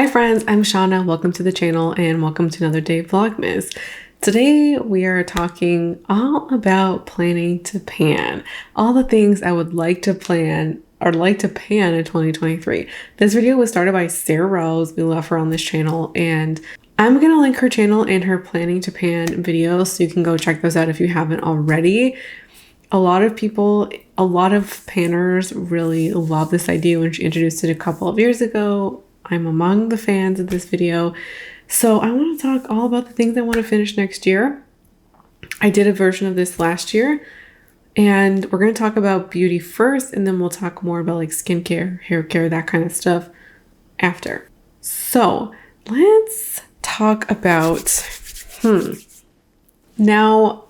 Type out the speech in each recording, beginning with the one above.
Hi friends, I'm Shauna. Welcome to the channel and welcome to another day of Vlogmas. Today we are talking all about planning to pan. All the things I would like to plan or like to pan in 2023. This video was started by Sarah Rose. We love her on this channel and I'm going to link her channel and her planning to pan videos so you can go check those out if you haven't already. A lot of panners really love this idea when she introduced it a couple of years ago. I'm among the fans of this video. So I want to talk all about the things I want to finish next year. I did a version of this last year and we're going to talk about beauty first and then we'll talk more about like skincare, hair care, that kind of stuff after. So let's talk about, Now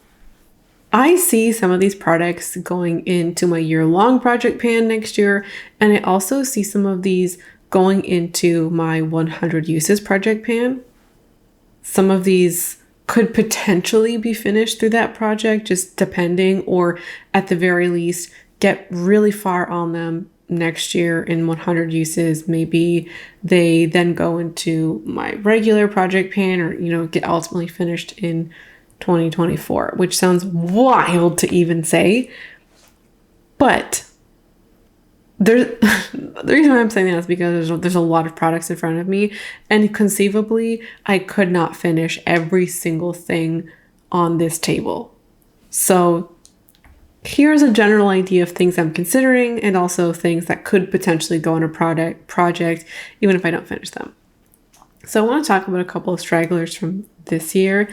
I see some of these products going into my year-long project pan next year. And I also see some of these going into my 100 uses project pan. Some of these could potentially be finished through that project, just depending, or at the very least, get really far on them next year in 100 uses. Maybe they then go into my regular project pan or, get ultimately finished in 2024, which sounds wild to even say, but the reason why I'm saying that is because there's a lot of products in front of me and conceivably I could not finish every single thing on this table. So here's a general idea of things I'm considering and also things that could potentially go on a project even if I don't finish them. So I want to talk about a couple of stragglers from this year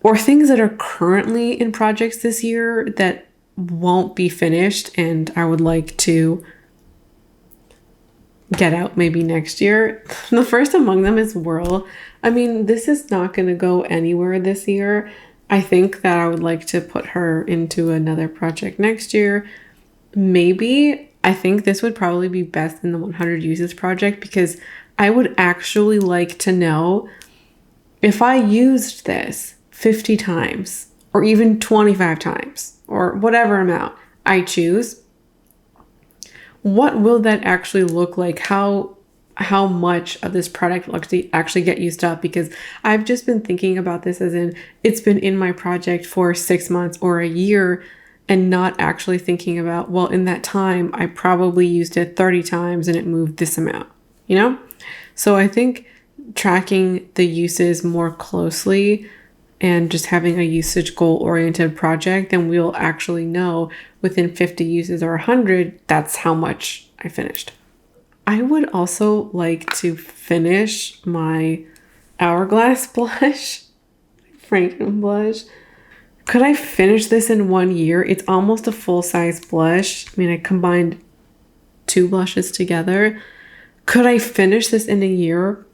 or things that are currently in projects this year that won't be finished and I would like to get out maybe next year. The first among them is Whirl. I mean, this is not going to go anywhere this year. I think that I would like to put her into another project next year. Maybe. I think this would probably be best in the 100 uses project because I would actually like to know if I used this 50 times or even 25 times or whatever amount I choose, what will that actually look like? How much of this product will actually get used up? Because I've just been thinking about this as in it's been in my project for 6 months or a year and not actually thinking about, well, in that time, I probably used it 30 times and it moved this amount, So I think tracking the uses more closely and just having a usage goal-oriented project, then we'll actually know within 50 uses or 100, that's how much I finished. I would also like to finish my Hourglass blush, Franken blush. Could I finish this in 1 year? It's almost a full-size blush. I mean, I combined 2 blushes together. Could I finish this in a year?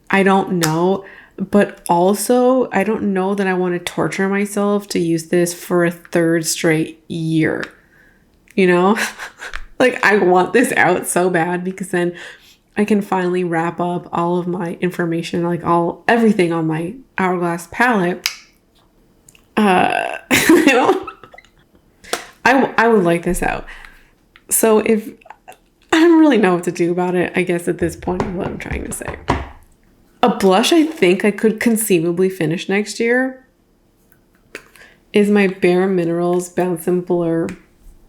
I don't know. But also, I don't know that I want to torture myself to use this for a 3rd straight year. Like I want this out so bad because then I can finally wrap up all of my information, like everything on my Hourglass palette. I would like this out. So if I don't really know what to do about it, I guess at this point is what I'm trying to say. A blush I think I could conceivably finish next year is my Bare Minerals Bounce and Blur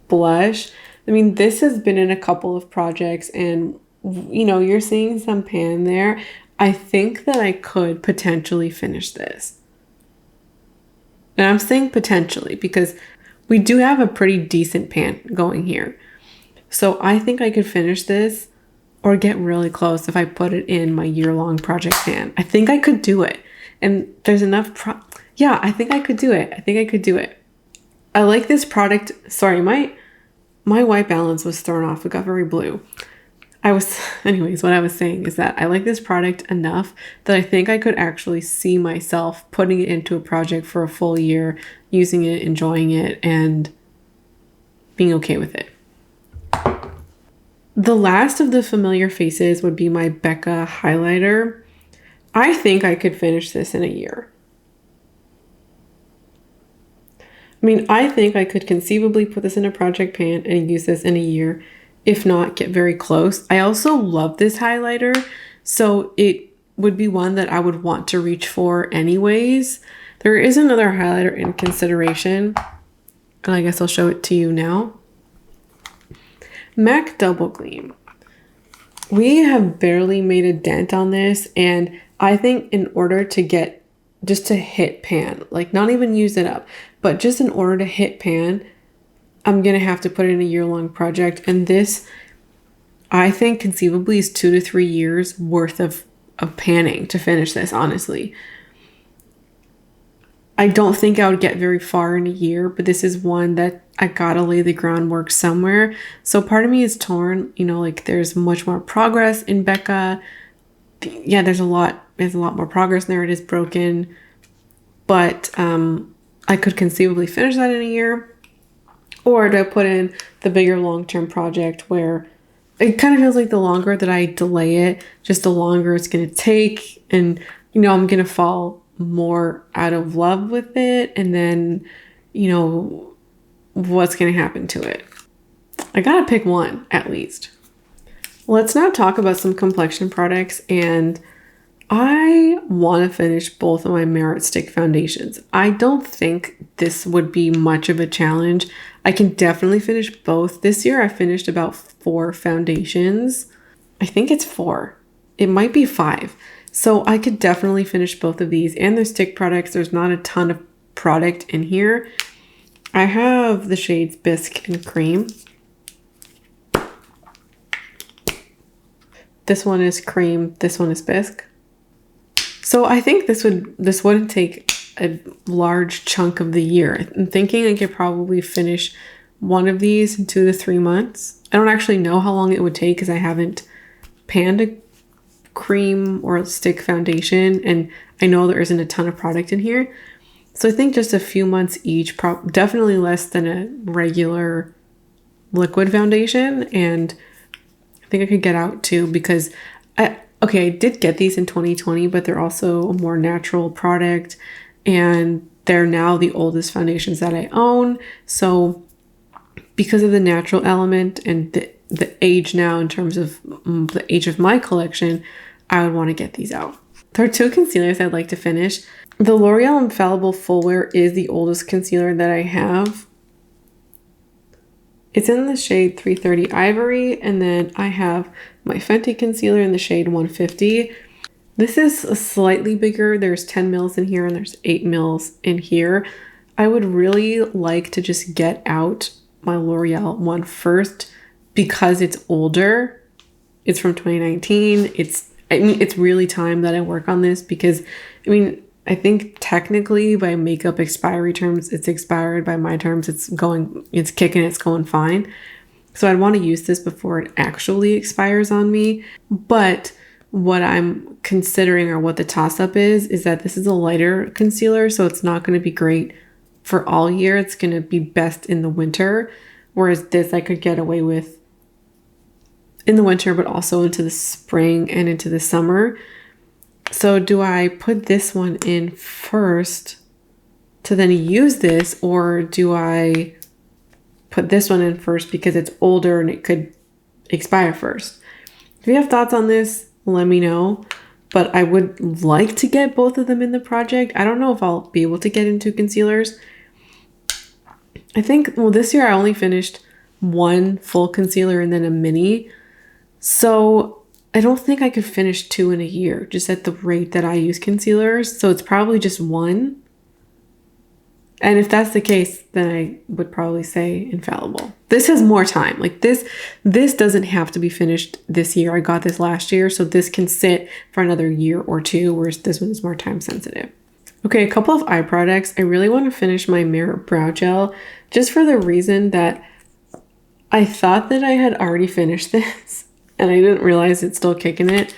blush. I mean, this has been in a couple of projects and, you're seeing some pan there. I think that I could potentially finish this. And I'm saying potentially because we do have a pretty decent pan going here. So I think I could finish this or get really close if I put it in my year-long project pan. I think I could do it. And there's enough I think I could do it. I like this product. Sorry, my white balance was thrown off. It got very blue. Anyways, what I was saying is that I like this product enough that I think I could actually see myself putting it into a project for a full year, using it, enjoying it, and being okay with it. The last of the familiar faces would be my Becca highlighter. I think I could finish this in a year. I mean, I think I could conceivably put this in a project pan and use this in a year, if not get very close. I also love this highlighter So it would be one that I would want to reach for anyways. There is another highlighter in consideration, and I guess I'll show it to you now. MAC Double Gleam. We have barely made a dent on this, and I think in order to get, just to hit pan, like not even use it up, but just in order to hit pan, I'm going to have to put in a year-long project. And this, I think conceivably is 2 to 3 years worth of panning to finish this, honestly. I don't think I would get very far in a year, but this is one that I gotta lay the groundwork somewhere. So part of me is torn, you know, like there's much more progress in Becca. Yeah, there's a lot more progress there. It is broken, but I could conceivably finish that in a year. Or do I put in the bigger long-term project where it kind of feels like the longer that I delay it, just the longer it's going to take. And, you know, I'm going to fall more out of love with it. And then, you know, what's going to happen to it? I got to pick one at least. Let's now talk about some complexion products. And I want to finish both of my Merit Stick foundations. I don't think this would be much of a challenge. I can definitely finish both. This year I finished about 4 foundations. I think it's 4. It might be 5. So I could definitely finish both of these. And the stick products, there's not a ton of product in here. I have the shades Bisque and Cream. This one is Cream, this one is Bisque. So I think this wouldn't take a large chunk of the year. I'm thinking I could probably finish one of these in 2 to 3 months. I don't actually know how long it would take because I haven't panned a cream or a stick foundation, and I know there isn't a ton of product in here. So I think just a few months each, definitely less than a regular liquid foundation. And I think I could get out too, because I did get these in 2020, but they're also a more natural product, and they're now the oldest foundations that I own. So because of the natural element and the age now in terms of the age of my collection, I would want to get these out. There are 2 concealers I'd like to finish. The L'Oreal Infallible Full Wear is the oldest concealer that I have. It's in the shade 330 Ivory, and then I have my Fenty concealer in the shade 150. This is a slightly bigger. There's 10 mils in here and there's 8 mils in here. I would really like to just get out my L'Oreal one first because it's older. It's from 2019. It's really time that I work on this because, I think technically by makeup expiry terms, it's expired. By my terms, it's kicking, it's going fine. So I'd want to use this before it actually expires on me. But what I'm considering, or what the toss-up is that this is a lighter concealer, so it's not going to be great for all year. It's going to be best in the winter, whereas this I could get away with in the winter, but also into the spring and into the summer. So do I put this one in first to then use this, or do I put this one in first because it's older and it could expire first? If you have thoughts on this, let me know. But I would like to get both of them in the project. I don't know if I'll be able to get into concealers. I think, this year I only finished 1 full concealer and then a mini. So I don't think I could finish 2 in a year, just at the rate that I use concealers. So it's probably just 1. And if that's the case, then I would probably say Infallible. This has more time. Like this doesn't have to be finished this year. I got this last year, so this can sit for another year or 2, whereas this one is more time sensitive. Okay, a couple of eye products. I really want to finish my Merit Brow Gel, just for the reason that I thought that I had already finished this. And I didn't realize it's still kicking it.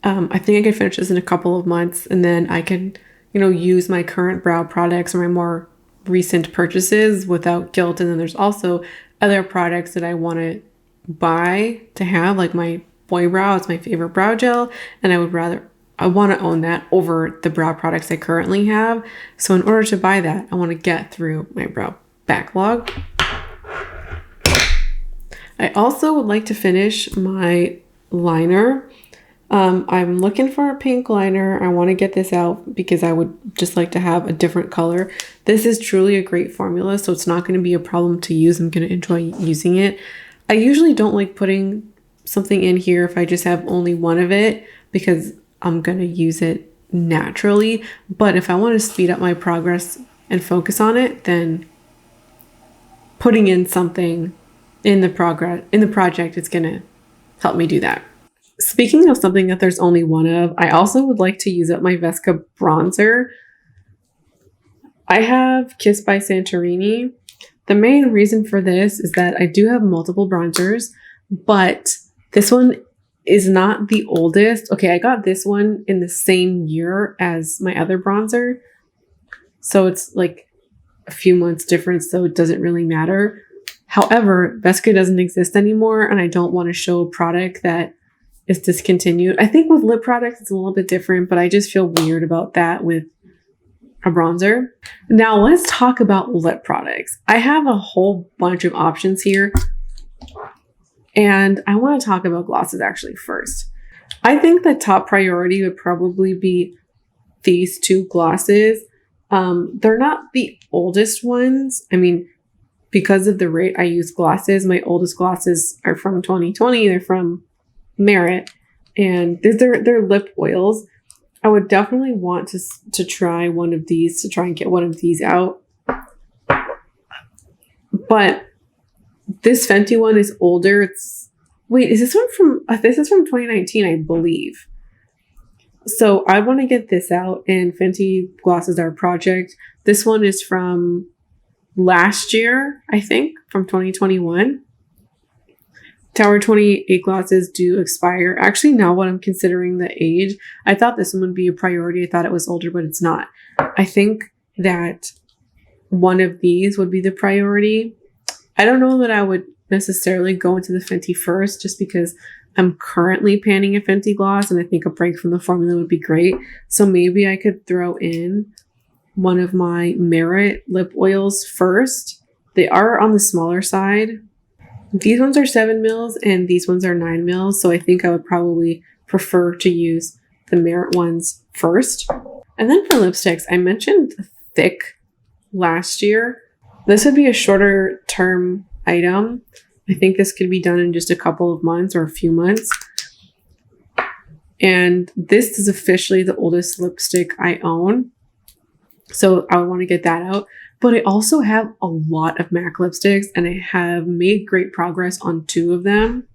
I think I could finish this in a couple of months, and then I could, use my current brow products or my more recent purchases without guilt. And then there's also other products that I want to buy to have, like my Boy Brow. It's my favorite brow gel, and I want to own that over the brow products I currently have. So in order to buy that, I want to get through my brow backlog. I also would like to finish my liner. I'm looking for a pink liner. I want to get this out because I would just like to have a different color. This is truly a great formula, so it's not going to be a problem to use. I'm going to enjoy using it. I usually don't like putting something in here if I just have only one of it because I'm going to use it naturally. But if I want to speed up my progress and focus on it, then putting in something in the project is going to help me do that. Speaking of something that there's only one of, I also would like to use up my Vesca bronzer. I have Kiss by Santorini. The main reason for this is that I do have multiple bronzers, but this one is not the oldest. Okay, I got this one in the same year as my other bronzer. So it's like a few months difference, so it doesn't really matter. However, Vesca doesn't exist anymore, and I don't want to show a product that is discontinued. I think with lip products, it's a little bit different, but I just feel weird about that with a bronzer. Now let's talk about lip products. I have a whole bunch of options here, and I want to talk about glosses actually first. I think the top priority would probably be these two glosses. They're not the oldest ones. I mean, because of the rate I use glosses, my oldest glosses are from 2020. They're from Merit, and they're lip oils. I would definitely want to try one of these, to try and get one of these out. But this Fenty one is older. Is this one from, this is from 2019, I believe. So I want to get this out, and Fenty Glosses Are Project. This one is from last year, I think, from 2021. Tower 28 glosses do expire. Actually, now when I'm considering the age, I thought this one would be a priority. I thought it was older, but it's not. I think that one of these would be the priority. I don't know that I would necessarily go into the Fenty first, just because I'm currently panning a Fenty gloss, and I think a break from the formula would be great. So maybe I could throw in one of my Merit lip oils first. They are on the smaller side. These ones are 7 mils and these ones are 9 mils. So I think I would probably prefer to use the Merit ones first. And then for lipsticks, I mentioned thick last year. This would be a shorter term item. I think this could be done in just a couple of months or a few months. And this is officially the oldest lipstick I own. So I would want to get that out. But I also have a lot of MAC lipsticks, and I have made great progress on 2 of them.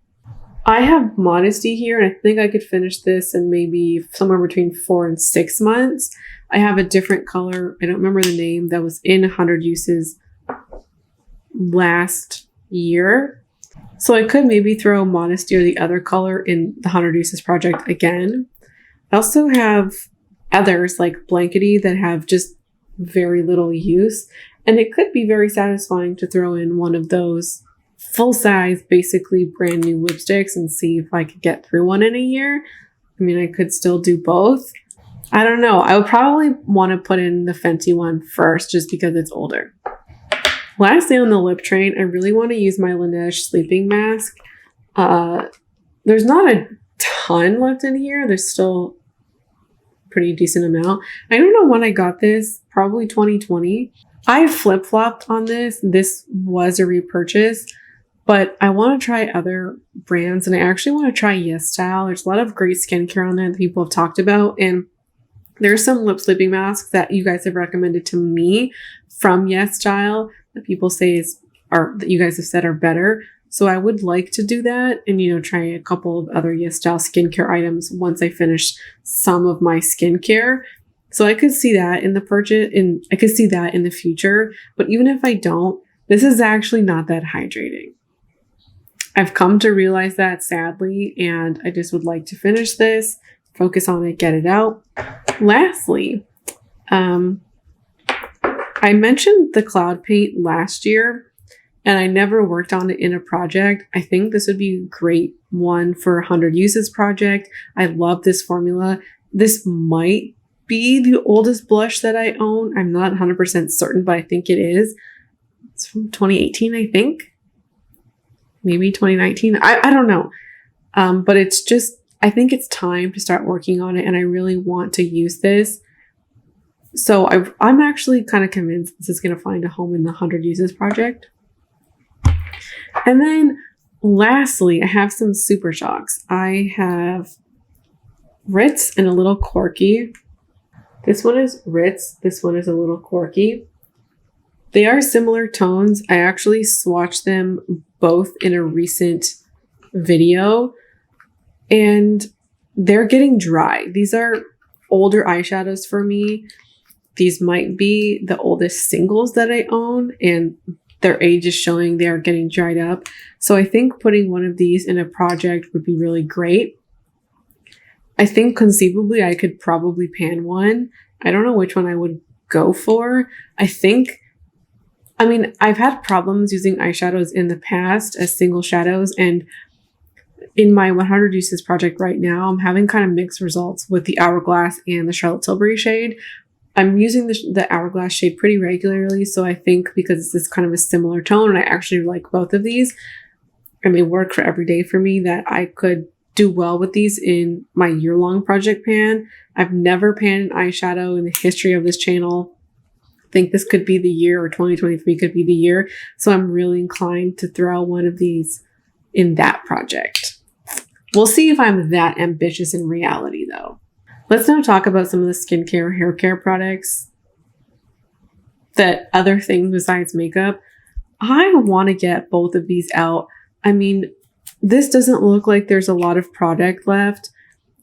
I have Modesty here, and I think I could finish this in maybe somewhere between 4 and 6 months. I have a different color. I don't remember the name, that was in 100 Uses last year. So I could maybe throw Modesty or the other color in the 100 Uses project again. I also have others like Blankety that have just very little use, and it could be very satisfying to throw in one of those full-size, basically brand new lipsticks and see if I could get through one in a year. I mean, I could still do both. I don't know. I would probably want to put in the Fenty one first just because it's older. Lastly, on the lip train, I really want to use my Laneige sleeping mask. There's not a ton left in here. There's still pretty decent amount. I don't know when I got this, probably 2020. I flip-flopped on this. This was a repurchase, but I want to try other brands, and I actually want to try Yes Style. There's a lot of great skincare on there that people have talked about, and there's some lip sleeping masks that you guys have recommended to me from Yes Style that people say that you guys have said are better. So I would like to do that and, try a couple of other Yes Style skincare items once I finish some of my skincare. So I could see that in the purchase, I could see that in the future. But even if I don't, this is actually not that hydrating. I've come to realize that, sadly, and I just would like to finish this, focus on it, get it out. Lastly, I mentioned the cloud paint last year, and I never worked on it in a project. I think this would be a great one for 100 Uses project. I love this formula. This might be the oldest blush that I own. I'm not 100% certain, but I think it is. It's from 2018, I think. Maybe 2019. I don't know. But it's just, I think it's time to start working on it, and I really want to use this. So I'm actually kind of convinced this is going to find a home in the 100 Uses project. And then lastly, I have some super shocks. I have Ritz and a little Corky. This one is Ritz. This one is a little Corky. They are similar tones. I actually swatched them both in a recent video, and they're getting dry. These are older eyeshadows for me. These might be the oldest singles that I own, and their age is showing they are getting dried up. So I think putting one of these in a project would be really great. I think conceivably I could probably pan one. I don't know which one I would go for. I've had problems using eyeshadows in the past as single shadows, and in my 100 Uses project right now, I'm having kind of mixed results with the Hourglass and the Charlotte Tilbury shade. I'm using the Hourglass shade pretty regularly, so I think because it's kind of a similar tone, and I actually like both of these, and they work for every day for me, that I could do well with these in my year-long project pan. I've never panned an eyeshadow in the history of this channel. I think this could be the year, or 2023 could be the year, so I'm really inclined to throw one of these in that project. We'll see if I'm that ambitious in reality, though. Let's now talk about some of the skincare, hair care products, that other things besides makeup. I want to get both of these out. I mean, this doesn't look like there's a lot of product left,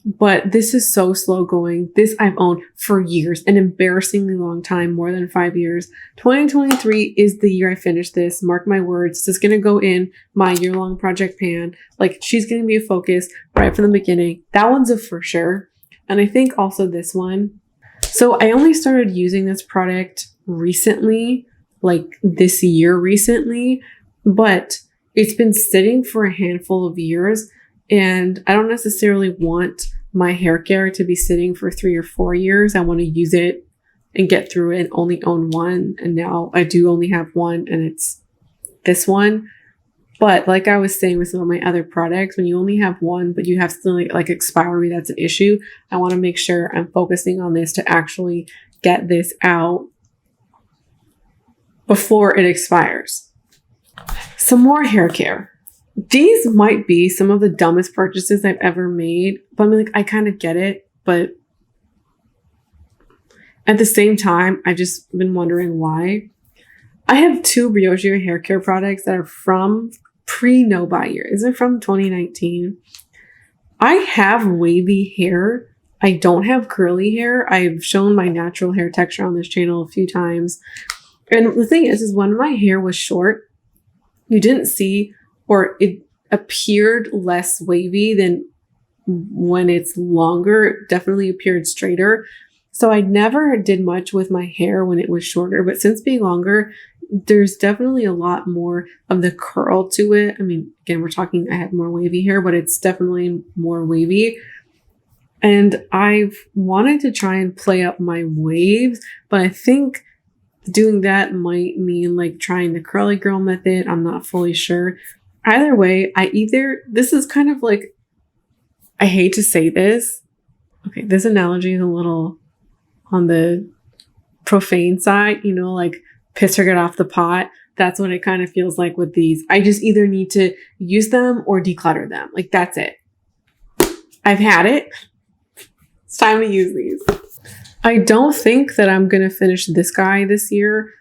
but this is so slow going. This I've owned for years, an embarrassingly long time, more than 5 years. 2023 is the year I finish this. Mark my words. This is going to go in my year-long project pan. Like, she's going to be a focus right from the beginning. That one's a for sure. And I think also this one. So I only started using this product recently, like this year recently, but it's been sitting for a handful of years, and I don't necessarily want my hair care to be sitting for 3 or 4 years. I want to use it and get through it and only own one. And now I do only have one, and it's this one. But like I was saying with some of my other products, when you only have one, but you have still like expiry, that's an issue. I want to make sure I'm focusing on this to actually get this out before it expires. Some more hair care. These might be some of the dumbest purchases I've ever made, but I kind of get it. But at the same time, I've just been wondering why. I have 2 Briogeo hair care products that are from pre-no buy year. Is it from 2019? I have wavy hair. I don't have curly hair. I've shown my natural hair texture on this channel a few times. And the thing is when my hair was short, you didn't see, or it appeared less wavy than when it's longer. It definitely appeared straighter. So I never did much with my hair when it was shorter, but since being longer, there's definitely a lot more of the curl to it. I mean, again, we're talking, I have more wavy hair, but it's definitely more wavy. And I've wanted to try and play up my waves, but I think doing that might mean like trying the curly girl method. I'm not fully sure. Either way, this is kind of like, I hate to say this. Okay, this analogy is a little on the profane side, like piss or get off the pot. That's what it kind of feels like with these. I just either need to use them or declutter them. Like, that's it. I've had it. It's time to use these. I don't think that I'm going to finish this guy this year.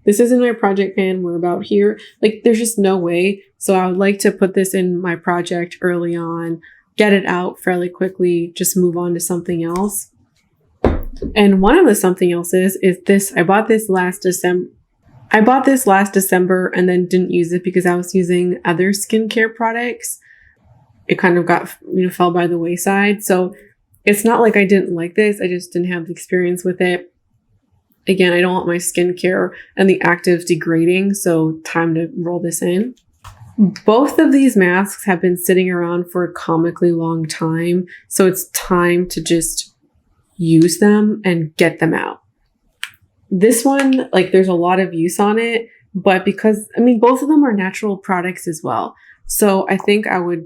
This isn't my project pan. We're about here. Like, there's just no way. So I would like to put this in my project early on, get it out fairly quickly, just move on to something else. And one of the something else is this. I bought this last December and then didn't use it because I was using other skincare products. It kind of got, fell by the wayside. So it's not like I didn't like this. I just didn't have the experience with it. Again, I don't want my skincare and the actives degrading. So time to roll this in. Both of these masks have been sitting around for a comically long time. So it's time to just use them and get them out. This one, there's a lot of use on it, but because, both of them are natural products as well. So I think I would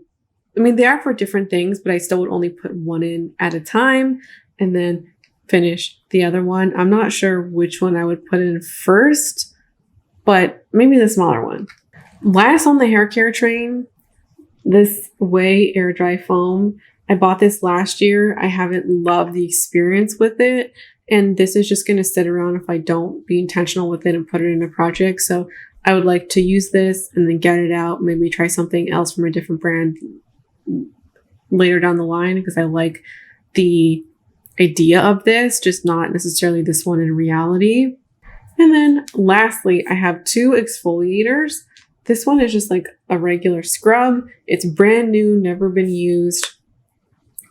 I mean, they are for different things, but I still would only put one in at a time and then finish the other one. I'm not sure which one I would put in first, but maybe the smaller one. Last on the hair care train, this Way Air Dry Foam. I bought this last year. I haven't loved the experience with it. And this is just going to sit around if I don't be intentional with it and put it in a project. So I would like to use this and then get it out. Maybe try something else from a different brand later down the line because I like the idea of this, just not necessarily this one in reality. And then lastly, I have 2 exfoliators. This one is just like a regular scrub. It's brand new, never been used.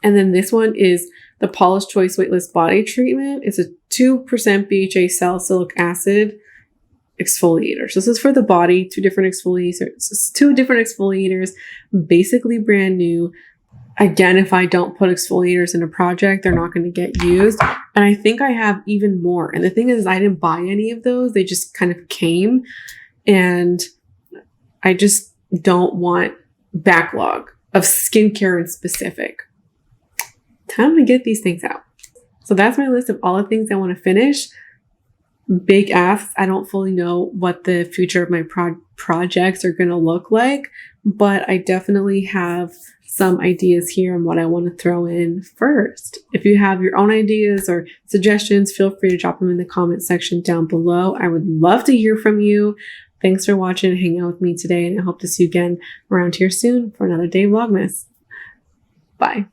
And then this one is the Paula's Choice Weightless Body Treatment. It's a 2% BHA salicylic acid exfoliator. So this is for the body, 2 different exfoliators, 2 different exfoliators, basically brand new. Again, if I don't put exfoliators in a project, they're not going to get used. And I think I have even more. And the thing is, I didn't buy any of those. They just kind of came. And I just don't want backlog of skincare in specific. Time to get these things out. So that's my list of all the things I want to finish. Big asks. I don't fully know what the future of my projects are going to look like, but I definitely have some ideas here on what I want to throw in first. If you have your own ideas or suggestions, feel free to drop them in the comment section down below. I would love to hear from you. Thanks for watching and hanging out with me today, and I hope to see you again around here soon for another day of Vlogmas. Bye.